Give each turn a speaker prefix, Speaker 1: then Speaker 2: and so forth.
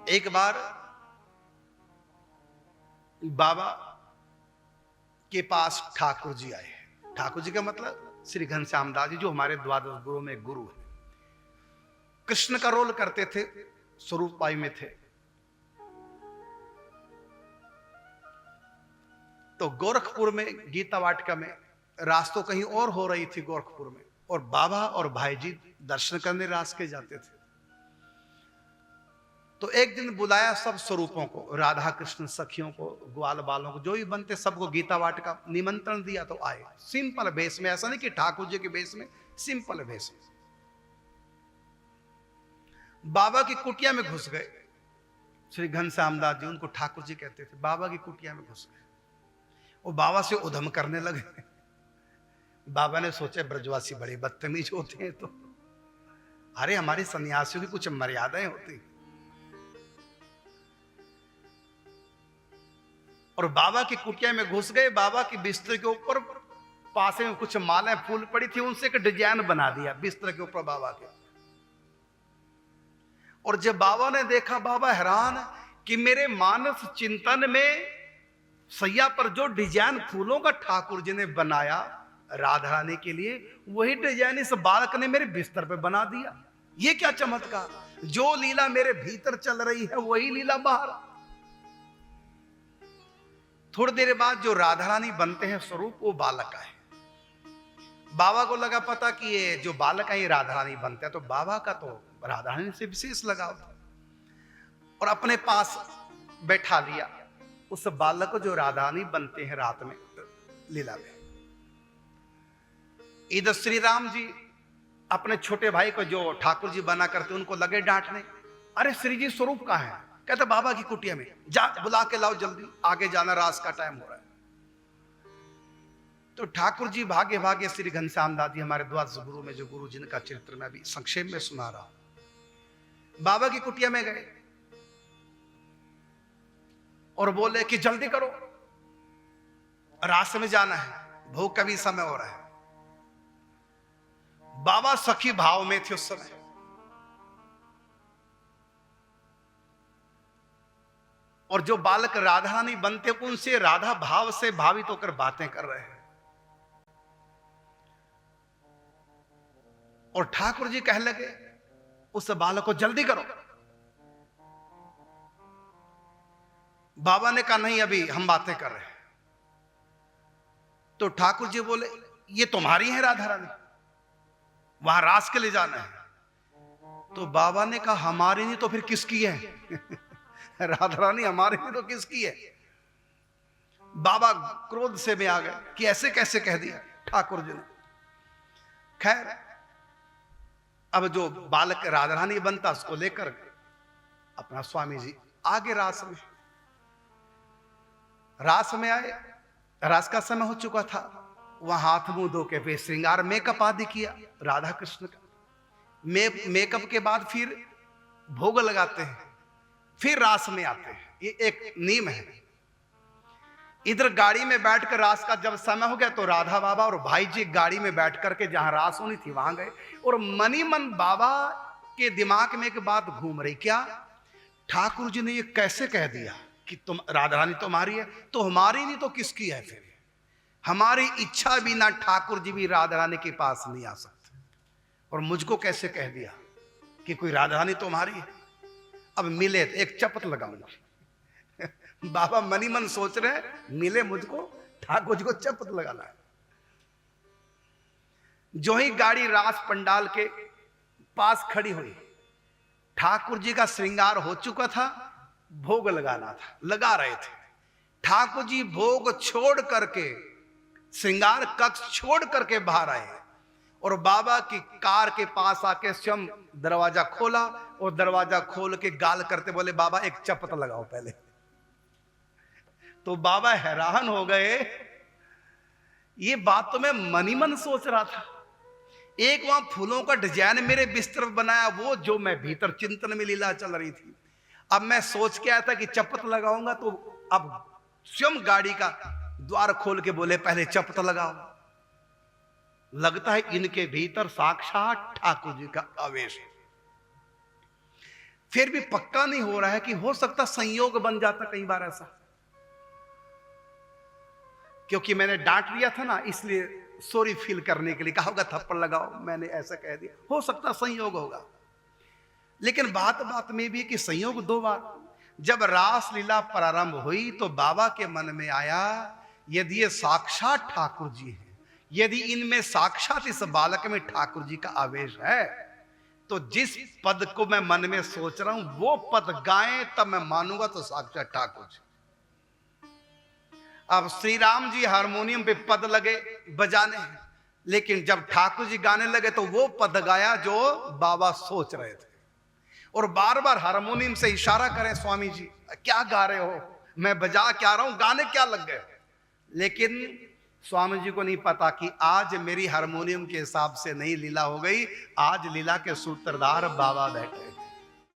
Speaker 1: एक बार बाबा के पास ठाकुर जी आए। ठाकुर जी का मतलब श्री घनश्याम दास जी, जो हमारे द्वादश गुरु में गुरु है। कृष्ण का रोल करते थे, स्वरूप बाई में थे। तो गोरखपुर में गीता वाटिका में रास तो कहीं और हो रही थी गोरखपुर में, और बाबा और भाई जी दर्शन करने रास के जाते थे। तो एक दिन बुलाया सब स्वरूपों को, राधा कृष्ण सखियों को, ग्वाल बालों को, जो भी बनते सबको गीता वाटिका निमंत्रण दिया। तो आए सिंपल भेष में, ऐसा नहीं कि ठाकुर जी के भेष में, सिंपल भेष में। बाबा की कुटिया में घुस गए श्री घनश्याम दास जी, उनको ठाकुर जी कहते थे। बाबा की कुटिया में घुस गए, वो बाबा से उधम करने लगे। बाबा ने सोचा ब्रजवासी बड़े बदतमीज होते हैं, तो अरे हमारे सन्यासियों की कुछ मर्यादाएं होती। और बाबा की कुटिया में घुस गए। बाबा की बिस्तर के ऊपर पासे में कुछ मालाएं फूल पड़ी थी, उनसे एक डिजाइन बना दिया बिस्तर के ऊपर बाबा के। और जब बाबा ने देखा, बाबा हैरान कि मेरे मानस चिंतन में सैया पर जो डिजाइन फूलों का ठाकुर जी ने बनाया राधा रानी के लिए, वही डिजाइन इस बालक ने मेरे बिस्तर पे बना दिया। ये क्या चमत्कार! जो लीला मेरे भीतर चल रही है वही लीला बाहर। थोड़ी देर बाद जो राधा रानी बनते हैं स्वरूप, वो बालक है। बाबा को लगा पता कि ये जो बालक है ये राधा रानी बनते हैं, तो बाबा का तो राधा रानी से विशेष लगाव था, और अपने पास बैठा लिया उस बालक को जो राधा रानी बनते हैं रात में लीला में। इधर श्री राम जी अपने छोटे भाई को जो ठाकुर जी बना करते उनको लगे डांटने। अरे श्री जी स्वरूप कहाँ है? कहते बाबा की कुटिया में, जा बुला के लाओ जल्दी, आगे जाना, रास का टाइम हो रहा है। तो ठाकुर जी भागे भागे श्री घनश्याम दास जी, हमारे द्वादश गुरु में जो गुरु जिनका चरित्र मैं अभी संक्षेप में सुना रहा हूं, बाबा की कुटिया में गए और बोले कि जल्दी करो, रास में जाना है, भोग का भी समय हो रहा है। बाबा सखी भाव में थे उस समय। और जो बालक राधा रानी बनते उनसे राधा भाव से भावित होकर बातें कर रहे हैं। और ठाकुर जी कह लगे उस बालक को जल्दी करो। बाबा ने कहा नहीं, अभी हम बातें कर रहे हैं। तो ठाकुर जी बोले ये तुम्हारी है राधा रानी, वहां रास के लिए जाना है। तो बाबा ने कहा हमारी नहीं तो फिर किसकी है? राधा रानी हमारी नहीं तो किसकी है? बाबा क्रोध से में आ गए कि ऐसे कैसे कह दिया ठाकुर जी ने। खैर, अब जो बालक राधा रानी बनता उसको लेकर अपना स्वामी जी आगे रास में आए। रास का समय हो चुका था। वहां हाथ मुंह धो के वे श्रृंगार मेकअप आदि किया राधा कृष्ण का। मेकअप के बाद फिर भोग लगाते हैं, फिर रास में आते हैं। ये एक नियम है। इधर गाड़ी में बैठकर रास का जब समय हो गया तो राधा बाबा और भाई जी गाड़ी में बैठ करके जहां रास होनी थी वहां गए। और मनी मन बाबा के दिमाग में एक बात घूम रही, क्या ठाकुर जी ने ये कैसे कह दिया कि तुम राधा रानी तुम्हारी है, तो हमारी नहीं तो किसकी है? फिर हमारी इच्छा बिना ठाकुर जी भी राधा रानी के पास नहीं आ सकते, और मुझको कैसे कह दिया कि कोई राधा रानी तुम्हारी है? अब मिले तो एक चपत लगाऊंगा। बाबा मनी मन सोच रहे हैं मिले मुझको, ठाकुर जी को चपत लगाना है। जो ही गाड़ी रास पंडाल के पास खड़ी हुई, ठाकुर जी का श्रृंगार हो चुका था, भोग लगाना था, लगा रहे थे। ठाकुर जी भोग छोड़ करके, श्रृंगार कक्ष छोड़ करके बाहर आए और बाबा की कार के पास आके स्वयं दरवाजा खोला और दरवाजा खोल के गाल करते बोले बाबा एक चपत लगाओ पहले। तो बाबा हैरान हो गए। ये बात तो मैं मनी मन सोच रहा था। एक वहां फूलों का डिजाइन मेरे बिस्तर पर बनाया, वो जो मैं भीतर चिंतन में लीला चल रही थी। अब मैं सोच के आया था कि चपत लगाऊंगा, तो अब स्वयं गाड़ी का द्वार खोल के बोले पहले चपत लगाओ। लगता है इनके भीतर साक्षात ठाकुर जी का आवेश है। फिर भी पक्का नहीं हो रहा है कि हो सकता संयोग बन जाता कई बार ऐसा, क्योंकि मैंने डांट लिया था ना, इसलिए सॉरी फील करने के लिए कहा होगा थप्पड़ लगाओ, मैंने ऐसा कह दिया, हो सकता संयोग होगा। लेकिन बात बात में भी कि संयोग दो बार, जब रास लीला प्रारंभ हुई तो बाबा के मन में आया यदि ये साक्षात ठाकुर जी हैं, यदि इनमें साक्षात इस बालक में ठाकुर जी का आवेश है, तो जिस पद को मैं मन में सोच रहा हूं वो पद गाएं तब मैं मानूंगा तो साक्षात ठाकुर जी। अब श्री राम जी हारमोनियम पे पद लगे बजाने, लेकिन जब ठाकुर जी गाने लगे तो वो पद गाया जो बाबा सोच रहे थे, और बार बार हारमोनियम से इशारा करें स्वामी जी क्या गा रहे हो, मैं बजा क्या रहा हूं, गाने क्या लग गए। लेकिन स्वामी जी को नहीं पता कि आज मेरी हारमोनियम के हिसाब से नहीं लीला हो गई, आज लीला के सूत्रधार बाबा बैठे।